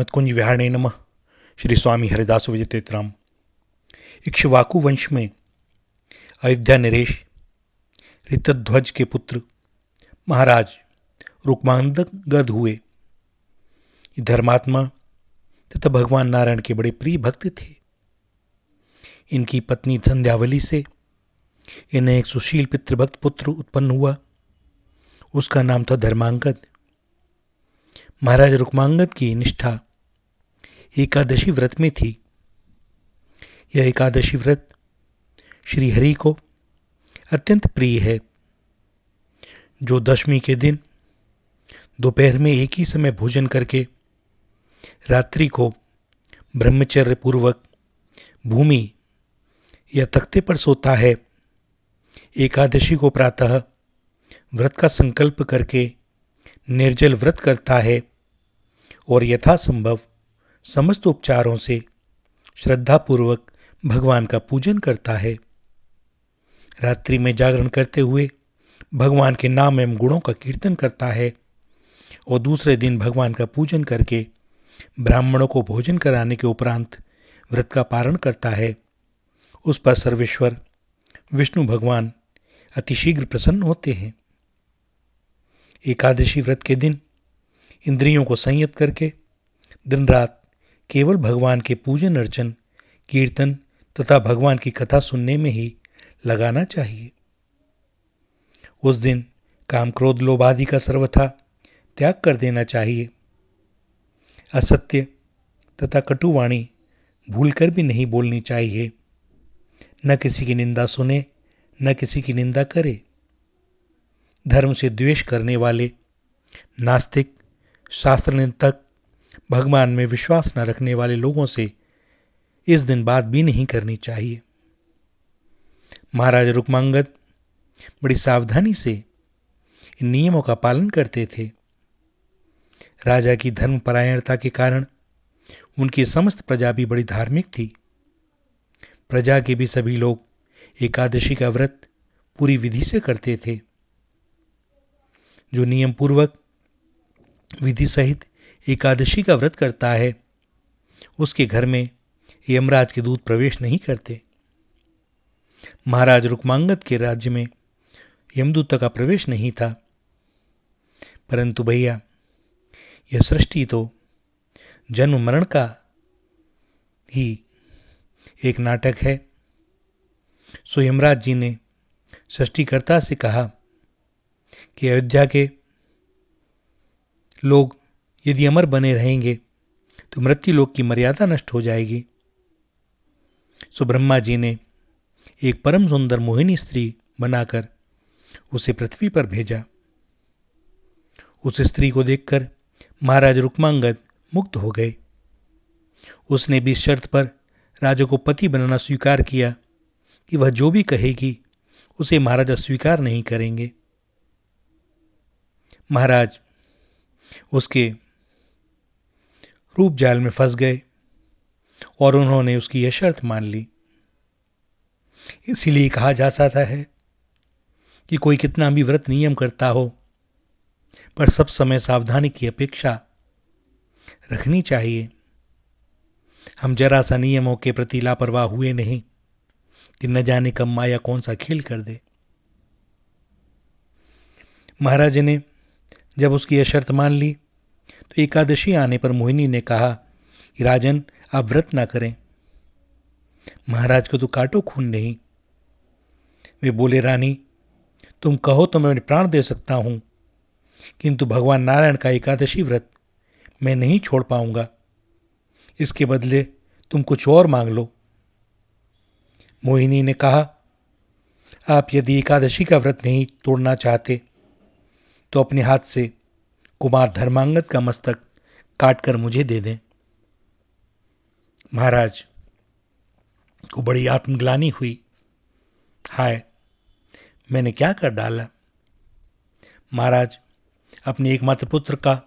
मतकुंज विहारणे नमः। श्री स्वामी हरिदास विजयतेतराम। इक्ष्वाकु वंश में अयोध्या नरेश ऋतध्वज के पुत्र महाराज रुक्मांगद हुए। धर्मात्मा तथा भगवान नारायण के बड़े प्रिय भक्त थे। इनकी पत्नी संध्यावली से इन्हें एक सुशील पितृभक्त पुत्र उत्पन्न हुआ। उसका नाम था धर्मांगद। महाराज रुक्मांगद की निष्ठा एकादशी व्रत में थी। यह एकादशी व्रत श्री हरि को अत्यंत प्रिय है, जो दशमी के दिन दोपहर में एक ही समय भोजन करके रात्रि को ब्रह्मचर्य पूर्वक भूमि या तख्ते पर सोता है। एकादशी को प्रातः व्रत का संकल्प करके निर्जल व्रत करता है और यथासंभव समस्त उपचारों से श्रद्धापूर्वक भगवान का पूजन करता है। रात्रि में जागरण करते हुए भगवान के नाम एवं गुणों का कीर्तन करता है और दूसरे दिन भगवान का पूजन करके ब्राह्मणों को भोजन कराने के उपरांत व्रत का पारण करता है। उस पर सर्वेश्वर विष्णु भगवान अतिशीघ्र प्रसन्न होते हैं। एकादशी व्रत के दिन इंद्रियों को संयत करके दिन रात केवल भगवान के पूजन अर्चन, कीर्तन तथा भगवान की कथा सुनने में ही लगाना चाहिए। उस दिन काम, क्रोध, लोभ आदि का सर्वथा त्याग कर देना चाहिए। असत्य तथा कटुवाणी भूलकर भी नहीं बोलनी चाहिए। न किसी की निंदा सुने, न किसी की निंदा करे। धर्म से द्वेष करने वाले, नास्तिक, शास्त्र निंदक, भगवान में विश्वास न रखने वाले लोगों से इस दिन बात भी नहीं करनी चाहिए। महाराज रुक्मांगद बड़ी सावधानी से इन नियमों का पालन करते थे। राजा की धर्मपरायणता के कारण उनकी समस्त प्रजा भी बड़ी धार्मिक थी। प्रजा के भी सभी लोग एकादशी का व्रत पूरी विधि से करते थे। जो नियम पूर्वक विधि सहित एकादशी का व्रत करता है, उसके घर में यमराज के दूत प्रवेश नहीं करते। महाराज रुक्मांगद के राज्य में यमदूत का प्रवेश नहीं था। परंतु भैया, यह सृष्टि तो जन्म मरण का ही एक नाटक है। सो यमराज जी ने सृष्टिकर्ता से कहा कि अयोध्या के लोग यदि अमर बने रहेंगे तो मृत्युलोक की मर्यादा नष्ट हो जाएगी। सो ब्रह्मा जी ने एक परम सुंदर मोहिनी स्त्री बनाकर उसे पृथ्वी पर भेजा। उस स्त्री को देखकर महाराज रुक्मांगद मुग्ध हो गए। उसने भी इस शर्त पर राजा को पति बनाना स्वीकार किया कि वह जो भी कहेगी उसे महाराजा स्वीकार नहीं करेंगे। महाराज उसके रूप जाल में फंस गए और उन्होंने उसकी यह शर्त मान ली। इसीलिए कहा जा सकता है कि कोई कितना भी व्रत नियम करता हो, पर सब समय सावधानी की अपेक्षा रखनी चाहिए। हम जरा सा नियमों के प्रति लापरवाह हुए नहीं कि न जाने कब माया कौन सा खेल कर दे। महाराज ने जब उसकी यह शर्त मान ली तो एकादशी आने पर मोहिनी ने कहा कि राजन, आप व्रत ना करें। महाराज को तो काटो खून नहीं। वे बोले, रानी, तुम कहो तो मैं प्राण दे सकता हूं, किंतु भगवान नारायण का एकादशी व्रत मैं नहीं छोड़ पाऊंगा। इसके बदले तुम कुछ और मांग लो। मोहिनी ने कहा, आप यदि एकादशी का व्रत नहीं तोड़ना चाहते तो अपने हाथ से कुमार धर्मांगद का मस्तक काटकर मुझे दे दें। महाराज को बड़ी आत्मग्लानि हुई। हाय, मैंने क्या कर डाला। महाराज अपने एकमात्र पुत्र का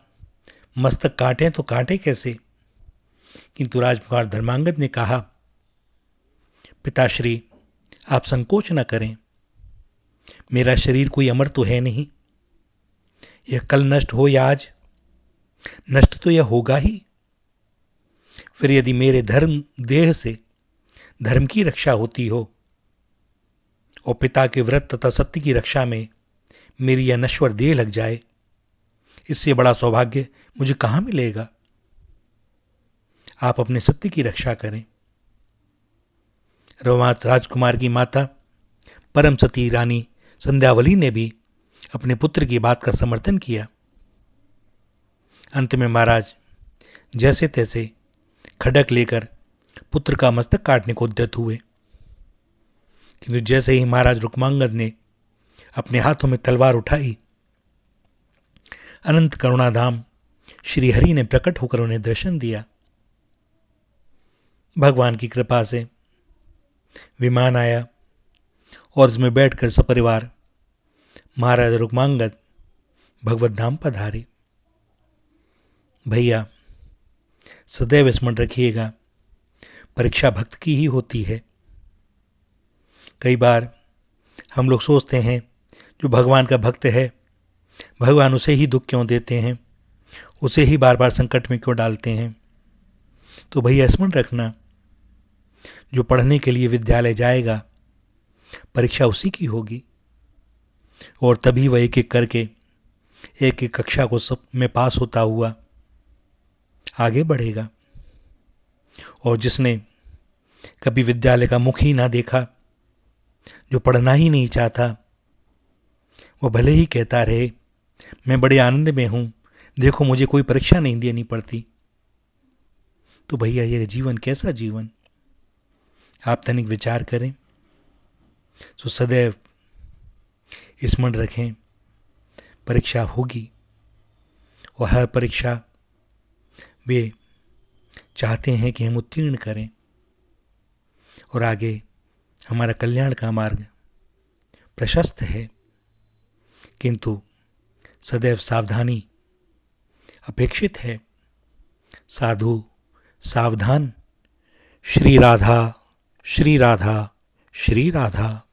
मस्तक काटें तो काटें कैसे। किंतु राजकुमार धर्मांगद ने कहा, पिताश्री, आप संकोच न करें। मेरा शरीर कोई अमर तो है नहीं। यह कल नष्ट हो या आज, नष्ट तो यह होगा ही। फिर यदि मेरे धर्म देह से धर्म की रक्षा होती हो और पिता के व्रत तथा सत्य की रक्षा में मेरी यह नश्वर देह लग जाए, इससे बड़ा सौभाग्य मुझे कहां मिलेगा। आप अपने सत्य की रक्षा करें। रोमांच राजकुमार की माता परम सती रानी संध्यावली ने भी अपने पुत्र की बात का समर्थन किया। अंत में महाराज जैसे तैसे खड्ग लेकर पुत्र का मस्तक काटने को उद्यत हुए, किंतु जैसे ही महाराज रुक्मांगद ने अपने हाथों में तलवार उठाई, अनंत करुणाधाम श्री हरि ने प्रकट होकर उन्हें दर्शन दिया। भगवान की कृपा से विमान आया और उसमें बैठकर सपरिवार महाराज रुक्मांगद भगवत धाम पधारे। भैया सदैव स्मरण रखिएगा, परीक्षा भक्त की ही होती है। कई बार हम लोग सोचते हैं जो भगवान का भक्त है, भगवान उसे ही दुख क्यों देते हैं, उसे ही बार बार संकट में क्यों डालते हैं। तो भैया स्मरण रखना, जो पढ़ने के लिए विद्यालय जाएगा परीक्षा उसी की होगी, और तभी वह एक एक करके एक एक कक्षा को सब में पास होता हुआ आगे बढ़ेगा। और जिसने कभी विद्यालय का मुख ही ना देखा, जो पढ़ना ही नहीं चाहता, वो भले ही कहता रहे मैं बड़े आनंद में हूं, देखो मुझे कोई परीक्षा नहीं देनी पड़ती, तो भैया यह जीवन कैसा जीवन। आप तनिक विचार करें। तो सदैव स्मरण रखें, परीक्षा होगी और हर परीक्षा वे चाहते हैं कि हम उत्तीर्ण करें और आगे हमारा कल्याण का मार्ग प्रशस्त है, किंतु सदैव सावधानी अपेक्षित है। साधु सावधान। श्री राधा श्री राधा श्री राधा।